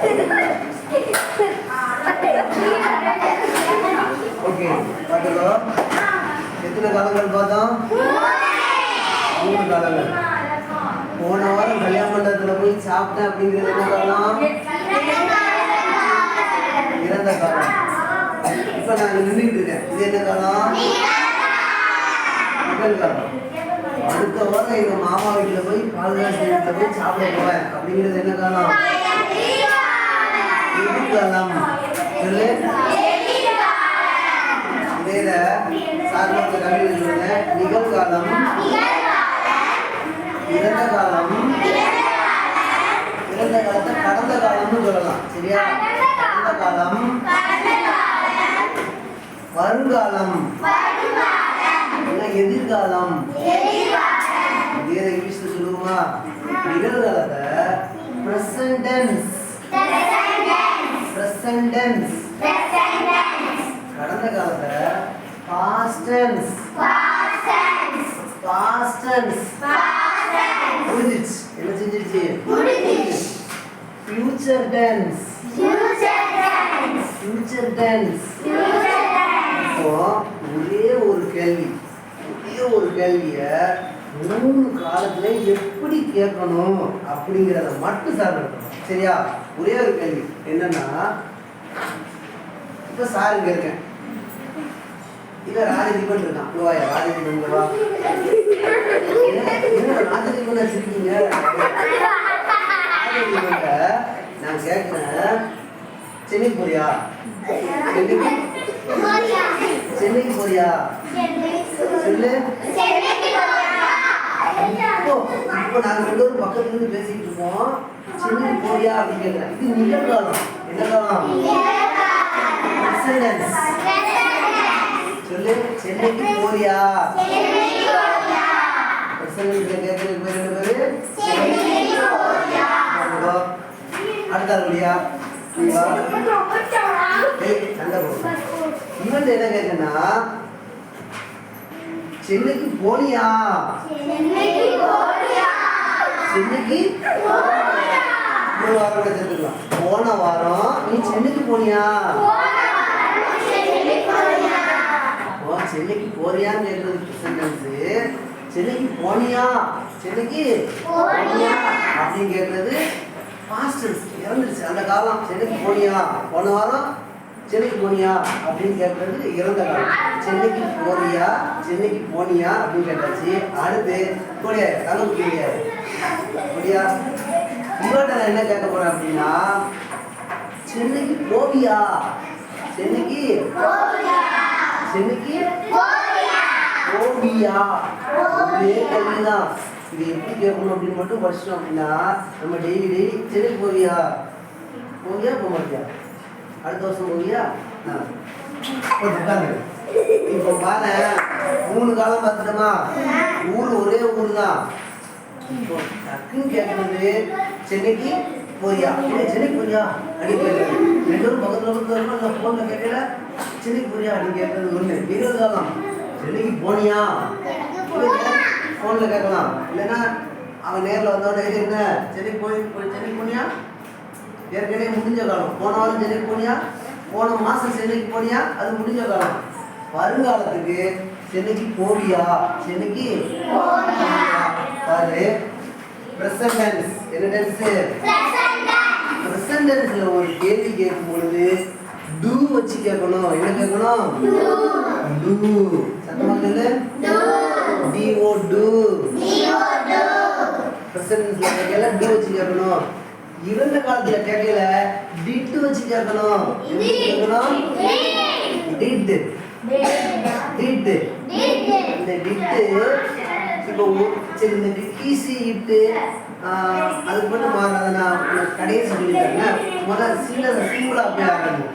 Okay பார்த்துக்கோ. எத்தனை காலங்கள் பார்த்தோம்? 3 காலங்கள். போன வாரம் கல்யாண மண்டபத்தில் போய் சாப்பிட்டேன் அப்படிங்கிறது என்ன காலம்? இறந்த காலம். இப்போ நான் நின்றுட்டு இருக்கேன். இது என்ன காலம்? நிகழ்காலம். அடுத்த வாரம் எங்க மாமா வீட்டில் போய் பாதுகாப்பு வீட்டில் போய் சாப்பிட போவேன் அப்படிங்கிறது என்ன காலம்? எதிர்காலம். சொல்லு. இதே சார்ந்த கவிதை சொல்லுங்க. நிகழ்காலம், இறந்த காலம், இறந்த காலத்தை கடந்த காலம்னு சொல்லலாம். சரியா? கடந்த காலம், வருங்காலம், எதிர்காலம். இதே இங்கிலீஷ்ல சொல்லுவோமா? நிகழ்காலத்தை present tense, present tense. கடந்த காலத்தை past tense, past tense. முடிஞ்சிச்சு. என்ன செஞ்சிருச்சு? future tense, future tense. இப்போ ஒரே ஒரு கேள்விய 3 காலத்துல எப்படி கேட்கணும் அப்படிங்கிறத மட்டும் சார் இருக்கணும். சரியா? ஒரே ஒரு கேள்வி என்னன்னா, இப்ப சார் இங்க இருக்கேன், இங்க ராஜதீபன் இருக்கான். ராஜதீபன் வா. ராஜதீபன் வச்சிருக்கீங்க. ராஜதீபன் நான் கேட்கிறேன், சென்னைக்கு போறியா? சென்னைக்கு போறியா? சொல்லு. இப்போ நாங்க 2 பேரும் பக்கத்துல இருந்து பேசிட்டு இருக்கோம். சென்னைக்கு போறியா அப்படின்னு கேட்கிறேன். இது நிகழ்காலம். என்ன காலம்? சொல்லு. சென்னைக்கு போறியா? கேட்கறதுக்கு பேர் என்ன பேரு? அடுத்த முடியா? இவன் என்ன கேட்கனா, சென்னைக்கு போனியா? சென்னைக்கு போன வாரம் நீ சென்னைக்கு போனியா? சென்னைக்கு போறியான்னு கேட்கறது சென்டென்ஸ். சென்னைக்கு போனியா? சென்னைக்கு போனியா அப்படின்னு கேட்கறது பாஸ்ட் டென்ஸ். இறந்துருச்சு அந்த காலம். சென்னைக்கு போனியா? போன வாரம் சென்னைக்கு போனியா அப்படின்னு கேட்கறது இறந்த காலம். சென்னைக்கு போறியா? சென்னைக்கு போனியா அப்படின்னு கேட்டாச்சு. அடுத்து போடியா? தங்க முடியா? போடியா? இவர்கிட்ட நான் என்ன கேட்க போறேன் அப்படின்னா, சென்னைக்கு போவியா? சென்னைக்கு சென்னைக்கு போவியா? ஒரே கேள்விதான். இது எப்படி கேட்கணும் அப்படின்னு மட்டும் படிச்சோம் அப்படின்னா, நம்ம டெய்லி சென்னைக்கு போவியா? போவியா? போக மாட்டியா? அடுத்த வருஷம் போவியா? இப்போ பாரு, 3 காலம் பார்த்துட்டோமா? ஊர் ஒரே ஊர் தான். இப்போ டக்குன்னு கேட்கறது, சென்னைக்கு போறியா? சென்னைக்கு போறியா அப்படின்னு கேட்கறது. 2 பேரும் பக்கத்தில் நான் ஃபோனில் கேட்கல, சென்னைக்கு போறியா அப்படின்னு கேட்கறது ஒன்று. நிகழ்காலம், சென்னைக்கு போனியா ஃபோனில் கேட்கலாம். இல்லைன்னா அவன் நேரில் வந்தோட இது என்ன, சென்னைக்கு சென்னைக்கு போனியா? ஏற்கனவே முடிஞ்ச காலம். போன வாரம் சென்னைக்கு போனியா? போன மாதம் சென்னைக்கு போனியா? அது முடிஞ்ச காலம். வருங்காலத்துக்கு சென்னைக்கு போவியா? சென்னைக்கு பாரு. Present tense. என்ன டென்ஸ்? பிரசன்ட் டென்ஸ்ல ஒரு கேள்வி கேட்கும் பொழுது டு வச்சு கேட்கணும். என்ன கேட்கணும்? டு. சத்தமா சொல்லு. டு. டு. பிரசன்ட் டென்ஸ்ல கேட்கல டு வச்சு கேட்கணும். இறந்த காலத்துல கேட்கல டிட் வச்சு கேட்கணும். என்ன கேட்கணும்? டிட். டிட். இந்த டிட் இப்போ சரி, இந்த டிசி இட்டு அதுக்கு மட்டும் மாறாத. நான் கடையை சொல்லியிருக்கேன். முதல்ல சிம்பிளா அப்படியே ஆகணும்.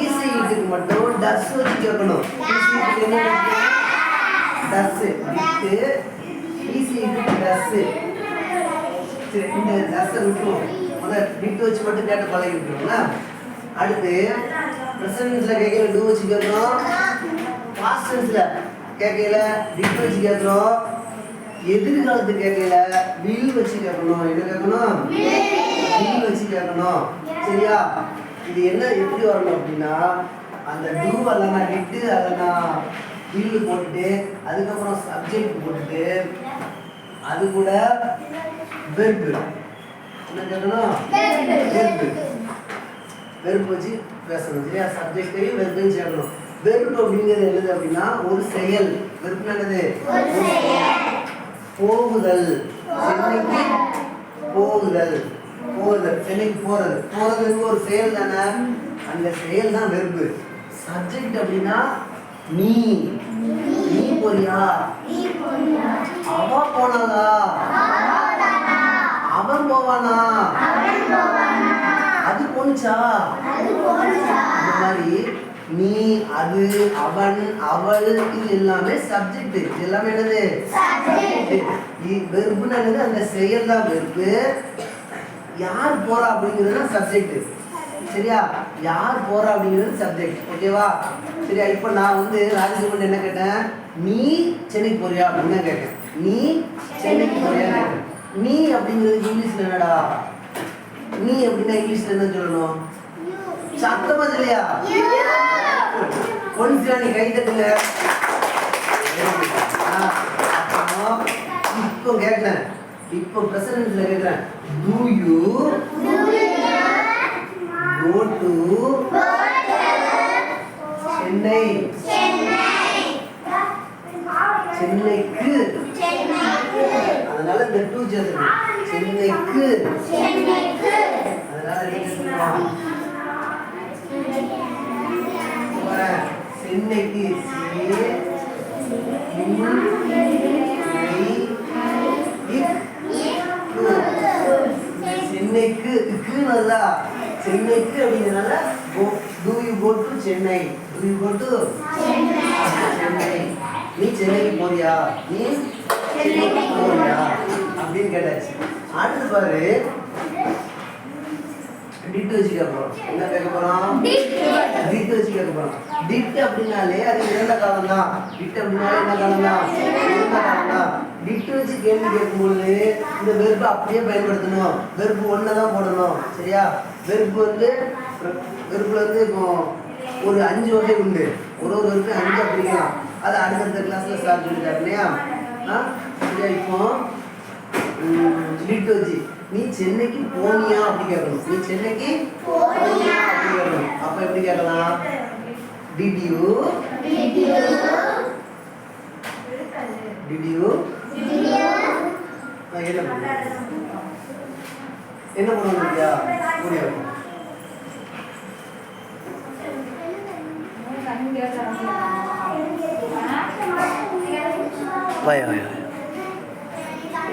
ஈசி இட்டுக்கு மட்டும் டஸ் வச்சு கேட்கணும். என்ன டஸ் டிட்டு. ஈசி இட்டுக்கு டஸ். சரி, இந்த டஸ்ஸை விட்டுருவோம். முதல்ல டிட்டு வச்சு மட்டும் கேட்டு பழகி விட்டுருவோம்னா. அடுத்து ப்ரெசன்ட்ல கேட்கல டூ வச்சு கேட்கணும். பாஸ்ட் டென்ஸ்ல கேட்கல டிட் வச்சு கேட்கணும். எதிர்காலத்துக்கு கேட்கல வில் வச்சு கேட்கணும். என்ன கேட்கணும்? வில் வச்சு கேட்கணும். சேர்க்கணும். சரியா? இது என்ன எப்படி வரணும் அப்படின்னா அந்த டூ அல்லனா டிட்டு அல்லனா வில் போட்டுட்டு அதுக்கப்புறம் சப்ஜெக்ட் போட்டுட்டு அது கூட வெர்ப் என்ன கேட்கணும்? வெர்ப் வச்சு பேசணும். சரியா? சப்ஜெக்டையும் வெர்பையும் சேர்க்கணும். வெர்ப் அப்படிங்கிறது என்னது அப்படின்னா ஒரு செயல். வெர்ப் என்னது? போகுதல். சென்னைக்கு போகுதல். போகுதல் சென்னைக்கு போறது. போறதுக்கு ஒரு செயல் தானே, அந்த செயல் தான் வெர்பு. சப்ஜெக்ட் அப்படின்னா நீ நீ போறியா, அவ போனாளா, அவன் போவானா, அது போனுச்சா, இந்த மாதிரி நீ அது அவன் அவள் இது எல்லாமே சப்ஜெக்ட். இது எல்லாமே என்னது? வெர்புன்னு என்னது? அந்த செயல் தான் வெர்பு. யார் போறா அப்படிங்கிறது சப்ஜெக்ட். சரியா? யார் போறா அப்படிங்கிறது சப்ஜெக்ட். ஓகேவா? சரியா? இப்போ நான் வந்து ராஜேஷ் என்ன கேட்டேன்? நீ சென்னைக்கு போறியா அப்படின்னு தான் கேட்டேன். நீ சென்னைக்கு போறியா கேட்டேன். நீ அப்படிங்கிறது இங்கிலீஷ்ல என்னடா? நீ அப்படின்னா இங்கிலீஷ்ல என்ன சொல்லணும்? சத்தமா இல்லையா? பொன்சியா நீ கை தட்டுங்க. இப்போ கேட்டேன், இப்போ பிரசன்ட்ல கேக்குறேன். Do you go to Chennai? சென்னைக்கு. அதனால இந்த டூ சேர்த்து சென்னைக்கு. அதனால சென்னைக்கு சென்னைக்கு சென்னைக்கு அப்படிங்கிறனால do you go to Chennai? do you go to Chennai? நீ சென்னைக்கு போறியா, நீ சென்னைக்கு போறியா அப்படின்னு கேட்டாச்சு. அடுத்து பாரு டிட் வச்சு கேட்க போறோம். என்ன கேட்க போறோம்? டிட் வச்சு கேட்க போறோம். டிட் அப்படின்னாலே அது இறந்த காலம் தான். டிட் அப்படின்னாலே என்ன காலம் தான்? இறந்த காலம் தான். டிட் வச்சு கேள்வி கேட்கும்போது இந்த வெர்பு அப்படியே பயன்படுத்தணும். வெர்பு ஒன்றை தான் போடணும். சரியா? வெர்பு வந்து வெர்புல வந்து இப்போ ஒரு 5 வகை உண்டு. ஒரு வெர்பு 5 அப்படிங்கலாம். அது அடுத்த கிளாஸ்ல ஸ்டார்ட் பண்ணிட்டாரு இல்லையா? சரியா? இப்போ டிட் வச்சு நீ சென்னைக்கு போனியா அப்படி கேட்கணும். நீ சென்னைக்கு போனியா அப்படி கேட்கணும். அப்ப எப்படி கேட்கலாம்? டிட் யூ என்ன பண்ணுவாங்க? புரியாது.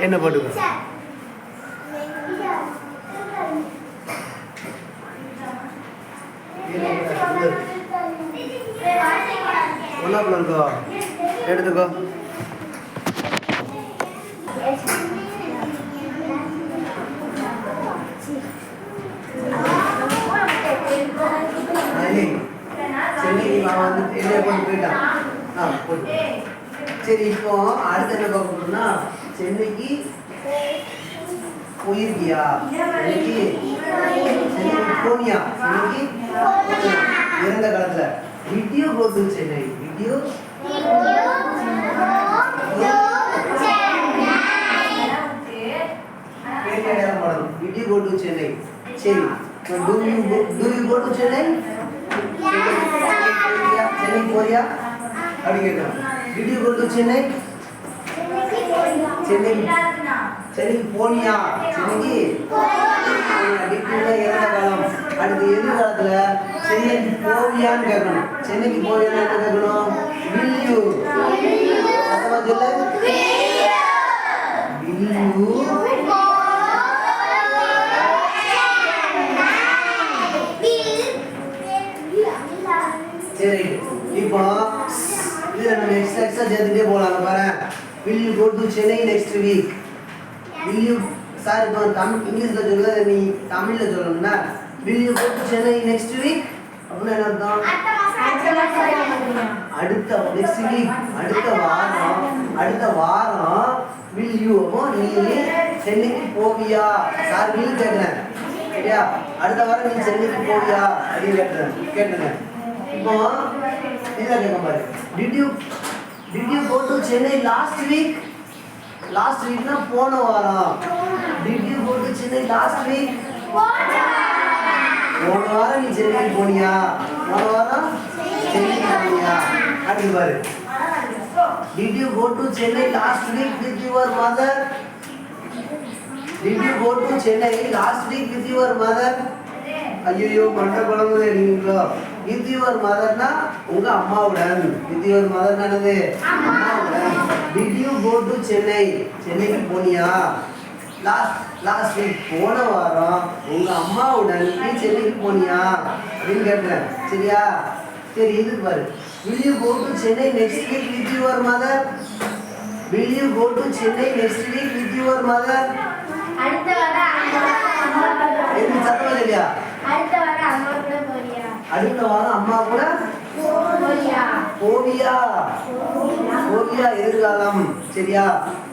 என்ன பண்ணுங்க? ஒன்னாப்புல இருக்கோ, எடுத்துக்கோ. சென்னைக்கு அவன் வந்து என்ன கொண்டு போயிட்டான். சரி, இப்போ அடுத்த என்ன பார்க்க போறோம்னா சென்னைக்கு போயிருக்கியா, சென்னைக்கு போனியா, சென்னைக்கு இறந்த காலத்துல did you go to Chennai? did you did you go to Chennai? சரி, do you go to Chennai? Chennai போறியா அப்படி கேட்கணும். did you go to Chennai? சென்னைக்கு போனியா, சென்னைக்கு இறந்த காலம். அடுத்து எதிர்காலத்துல சென்னைக்கு போவியான்னு கேட்கணும். சென்னைக்கு போவியான்னு என்ன கேட்கணும்? will you சத்தமா சொல்லு. will you சரி, இப்போ இது நம்ம எக்ஸ்ட்ரா சேர்த்துட்டே போகலாம். பாரு, will you go to Chennai next week? will you sir இப்போ இங்கிலீஷ்ல சொல்லுங்க, நீ தமிழ்ல சொல்லணும்னா will you go to Chennai next week அப்படின்னா என்ன அர்த்தம்? அடுத்த next week அடுத்த வாரம் will you நீ சென்னைக்கு போவியா? சார் will கேட்கிறேன். சரியா? அடுத்த வாரம் நீ சென்னைக்கு போவியா அப்படின்னு கேட்டுருங்க. இப்போ இதான் கேட்க பாரு. Did you go to Chennai last week? Last weekனா போன வாரம். Did you go to Chennai last week? போன வாரம் நீ சென்னைக்கு போனியா? போன வாரம் சென்னைக்கு போனியா அப்படி பாரு. Did you go to Chennai last week with your mother? Did you go to Chennai last week with your mother? ஐயோ மண்ட குழம்பு நீங்களோ. With your motherனா உங்க அம்மாவுடன். With your mother என்னது? அம்மாவுடன். Did you go to Chennai? சென்னைக்கு போனியா? last week போன வாரம் உங்க அம்மாவுடன் நீ சென்னைக்கு போனியா அப்படின்னு கேட்கிறேன். சரியா? சரி இதுக்கு பாரு. Will you go to Chennai next week with your mother? Will you go to Chennai next week with your mother? அடுத்த வாரம் என்ன சத்தம் இல்லையா? அடுத்த வாரம் அம்மா கூட போறியா? அடுத்த வாரம் அம்மா கூட போவியா? எதிர்காலம். சரியா?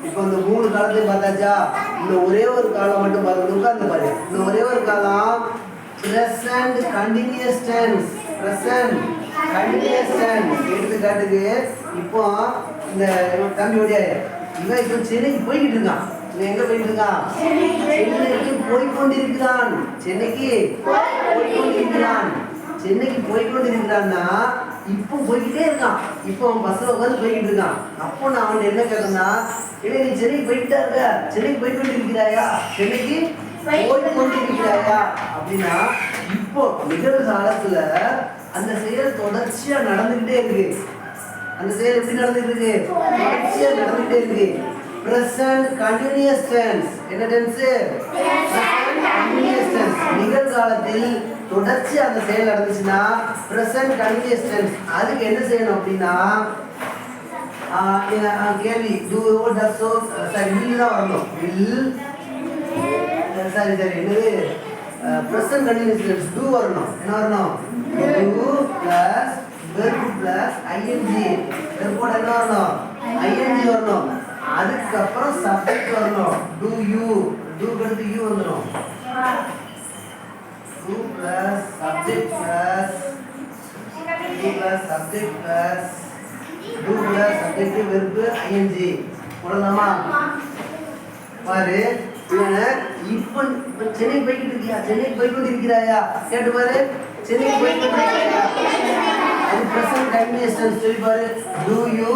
இப்போ இந்த 3 காலத்தையும் பார்த்தாச்சா? இந்த ஒரே ஒரு காலம் மட்டும் பார்த்து உட்கார்ந்து பாரு. இந்த ஒரே ஒரு காலம் present continuous tense. present continuous tense. எடுத்துக்காட்டுக்கு இப்போ இந்த தம்பியோடைய இவன் இப்போ சென்னைக்கு போய்கிட்டு இருக்கான். இவன் எங்க போயிட்டு இருக்கான்? சென்னைக்கு போய்கொண்டிருக்கிறான். சென்னைக்கு போய்கொண்டிருக்கிறான்னா இப்போ போய்கிட்டே இருக்கான். இப்போ அவன் பஸ்ல உட்காந்து போய்கிட்டு இருக்கான். அப்போ நான் அவன் என்ன கேட்கறேன்னா, இல்லை நீ சென்னைக்கு போய்கிட்டா இருக்க, சென்னைக்கு போய்கொண்டிருக்கிறாயா, சென்னைக்கு போய்கொண்டிருக்கிறாயா அப்படின்னா இப்போ நிகழ்காலத்துல அந்த செயல் தொடர்ச்சியா நடந்துகிட்டே இருக்கு. அந்த செயல் எப்படி நடந்துட்டு இருக்கு? தொடர்ச்சியா நடந்துகிட்டே இருக்கு. present continuous tense. என்ன tense? present continuous tense. நிகழ்காலத்தில் தொடர்ச்சியா அந்த செயல் நடந்துச்சுன்னா present continuous tense. அதுக்கு என்ன செய்யணும் அப்படின்னா கேள்வி do does so will தான் வரணும். will சரி என்னது present continuous tense do வரணும். என்ன வரணும்? do plus verb plus ing. verb என்ன வரணும்? ing வரணும். அதுக்கப்புறம் சப்ஜெக்ட் வரணும். do you do கடுத்து you வந்துரும். do plus subject plus subject plus do plus subject verb ing போடலாமா? பாரு இப்போ சென்னைக்கு போய்கிட்டு இருக்கியா, சென்னைக்கு போய்கொண்டிருக்கிறாயா கேட்டு பாரு. சென்னைக்கு போய்கொண்டிருக்கியா அது present continuous tense. சொல்லி பாரு. do you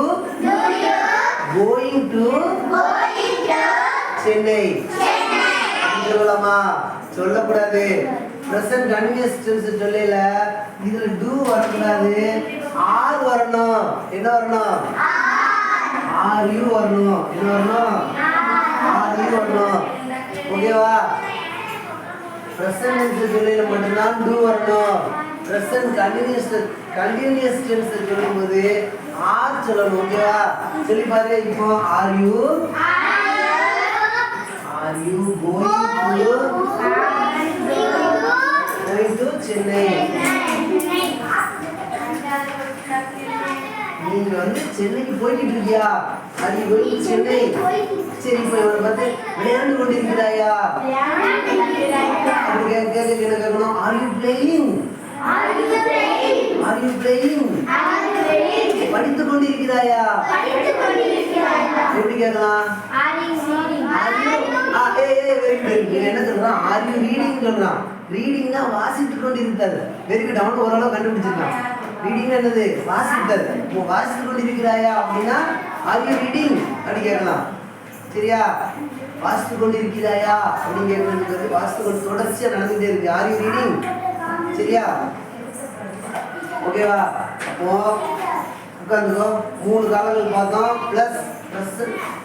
going to Chennai சொல்லலாமா? சொல்லக்கூடாது. present continuous tense சொல்லல. இதுல do வரக்கூடாது. are வரணும். என்ன வரணும்? are you வரணும். என்ன வரணும்? are you வரணும். ஓகேவா? present tense சொல்லல மட்டும்தான் do வரணும். present continuous tense சொல்லும்போது are சொல்லணும். ஓகேவா? சொல்லி பாரு. இப்போ are you going to Chennai? நீங்க சென்னைக்கு போய்கிட்டு இருக்கியா? are you going to Chennai? சரி இப்போ இவனை பார்த்து விளையாண்டு கொண்டிருக்கிறாயா அப்படி கேட்க என்ன கேட்கணும்? are you playing? படித்துக் கொண்டிருக்கிறாயா எப்படி கேட்கலாம்? என்ன சொல்றான்? are you reading சொல்றான். ரீடிங்னா வாசித்துக் கொண்டிருக்கிறது. Very good. அவனு ஓரளவு கண்டுபிடிச்சிருக்கான். ரீடிங் என்னது? வாசித்தல். வாசித்துக் கொண்டிருக்கிறாயா அப்படின்னா are you reading அப்படி கேட்கலாம். சரியா? வாசித்துக் கொண்டிருக்கிறாயா அப்படின்னு கேட்கறது வாசித்து தொடர்ச்சியா நடந்துட்டே இருக்கு. are you reading? சரியா? ஓகேவா? அப்போ உட்காந்துக்கோ. 3 காலங்கள் பார்த்தோம். பிளஸ்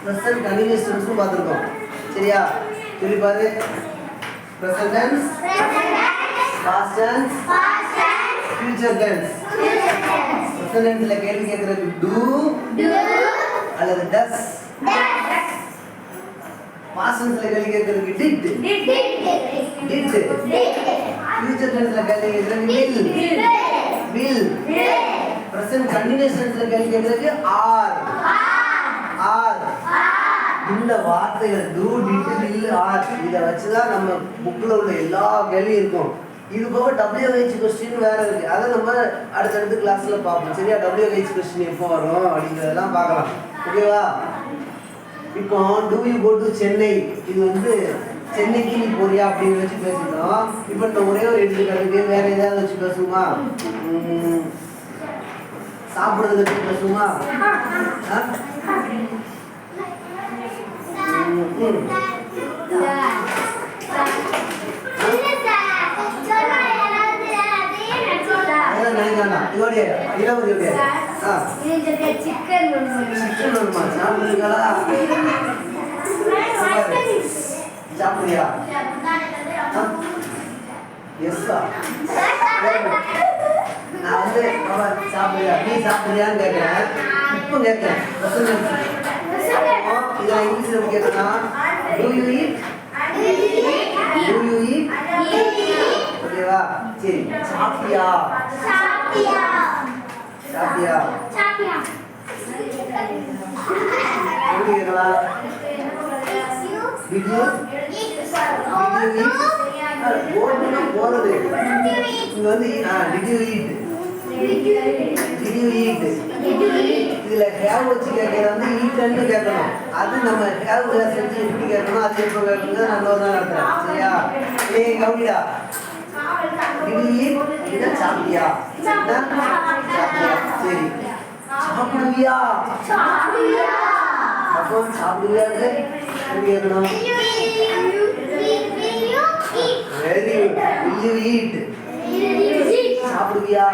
present continuous tense பார்த்துருக்கோம். சரியா? சொல்லி பாரு. present tense, past tense, future tense. present tenseல கேள்வி கேட்கறது do அல்லது does. past tenseல கேள்வி கேட்கறது did. future tenseல கேள்வி கேட்கறது will. present continuous tenseல கேள்வி கேட்கறது are. இந்த வார்த்தைகள் do did will are இதை வச்சுதான் நம்ம புக்ல உள்ள எல்லா கேள்வியும் இருக்கும். இது போக WH கொஸ்டின் வேற இருக்கு. அதை நம்ம அடுத்தடுத்த கிளாஸ்ல பார்ப்போம். சரியா? WH கொஸ்டின் எப்போ வரும் அப்படிங்கிறதெல்லாம் பார்க்கலாம். ஓகேவா? இப்போ do you go to Chennai, இது வந்து சென்னைக்கு நீ போறியா அப்படின்னு வச்சு பேசிட்டோம். இப்போ இந்த ஒரே ஒரு எடுத்துக்காட்டுக்கு வேற ஏதாவது வச்சு பேசுமா? சாப்பிடுறத வச்சு பேசுமா? சாப்பிடுறியா? எஸ்ஸா? நான் வந்து சாப்பிடுறியா, நீ சாப்பிடுறியான்னு கேட்கிறேன். இப்போ கேட்கிறேன் இதை இங்கிலீஷ்ல கேட்கலாம். Do you eat? Do you eat? ஓகேவா? சரி, சாப்பிட்டியா? சாப்பிட்டியா? எப்படி கேட்கலாம்? Did you? போறது இங்க வந்து did you eat? Did you eat? இதுல have வச்சு கேட்கறது வந்து eat-ன்னு கேட்கணும். அது நம்ம have செஞ்சு எப்படி கேட்கணும், அது எப்போ கேட்கணும் நான் ஒரு நாள் நடத்துறேன். சரியா? ஏய் கவுடியா, did you eat? இதை சாப்பிட்டியா? சாப்பிட்டியா? சரி, சாப்பிடுவியா? அப்போ சாப்பிடுவியா எப்படி கேட்கணும்? Very good. will you eat? சாப்பிடுவியா?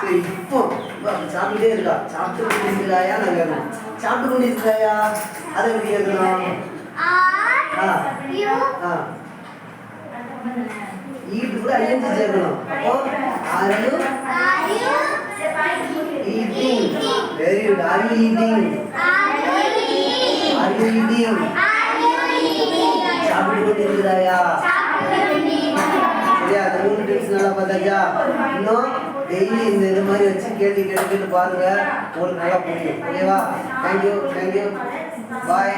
சரி, இப்போ சாப்பிட்டுட்டே இருக்கா, சாப்பிட்டு கொண்டிருக்கிறாயா? நான் கேட்கணும் சாப்பிட்டு கொண்டிருக்கிறாயா, அதை எப்படி கேட்கணும்? ஈட் கூட ஐஎன்ஜி சேர்க்கணும். அப்போ are you eating? Very good. are you eating? are you eating? சாப்பிட்டு கொண்டிருக்கிறாயா? சரியா? அந்த 3 டிப்ஸ் நல்லா பார்த்தாச்சா? இன்னும் டெய்லி இந்த இது மாதிரி வச்சு கேள்வி கேட்டுக்கிட்டு பாருங்க, உங்களுக்கு நல்லா புரியும். ஓகேவா? தேங்க்யூ. பாய்.